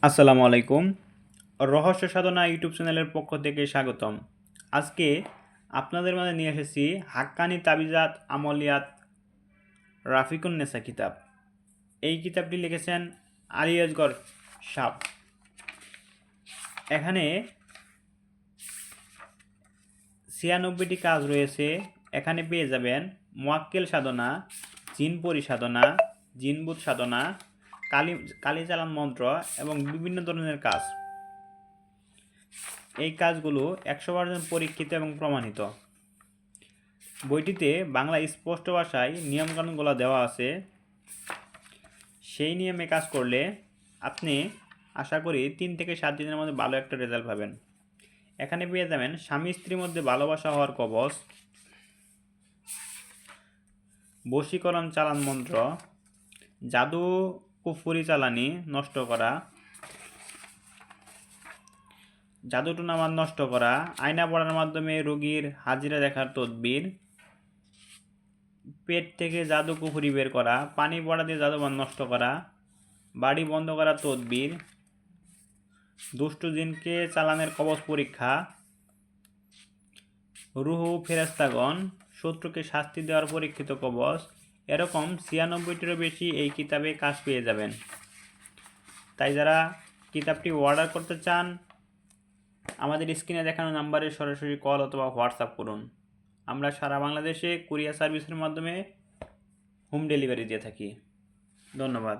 আসসালামু আলাইকুম। রহস্য সাধনা ইউটিউব চ্যানেলের পক্ষ থেকে স্বাগতম। আজকে আপনাদের মাঝে নিয়ে এসেছি হাক্কানি তাবিজাত আমলিয়াত রাফিকুন নেসা কিতাব। এই কিতাবটি লিখেছেন আলী আসগর সাহ। এখানে ৯৬টি কাজ রয়েছে। এখানে পেয়ে যাবেন মোয়াক্কেল সাধনা, জিন পরিসাধনা, জিনবুত সাধনা, কালিচালান মন্ত্র এবং বিভিন্ন ধরনের কাজ। এই কাজগুলো ১০০% পরীক্ষিত এবং প্রমাণিত। বইটিতে বাংলা স্পষ্ট ভাষায় নিয়মকানুনগুলো দেওয়া আছে। সেই নিয়মে কাজ করলে আপনি আশা করি ৩ থেকে ৭ দিনের মধ্যে ভালো একটা রেজাল্ট পাবেন। এখানে পেয়ে যাবেন স্বামী স্ত্রীর মধ্যে ভালোবাসা হওয়ার কবচ, বশীকরণ চালান মন্ত্র, জাদু কুফরি চালানি নষ্ট করা, জাদু টুনামান নষ্ট করা, আয়না পড়ার মাধ্যমে রোগীর হাজিরা দেখার তদবির, পেট থেকে জাদু কুফরি বের করা, পানি পড়া দিয়ে জাদুবান নষ্ট করা, বাড়ি বন্ধ করার তদবির, দুষ্টু জিনকে চালানের কবচ পরীক্ষা, রুহু ফেরেশতাগণ শত্রুকে শাস্তি দেওয়ার পরীক্ষিত কবচ। এরকম ৯৬টিরও বেশি এই কিতাবে কাজ পেয়ে যাবেন। তাই যারা কিতাবটি অর্ডার করতে চান আমাদের স্ক্রিনে দেখানো নাম্বারে সরাসরি কল অথবা হোয়াটসঅ্যাপ করুন। আমরা সারা বাংলাদেশে কুরিয়ার সার্ভিসের মাধ্যমে হোম ডেলিভারি দিয়ে থাকি। ধন্যবাদ।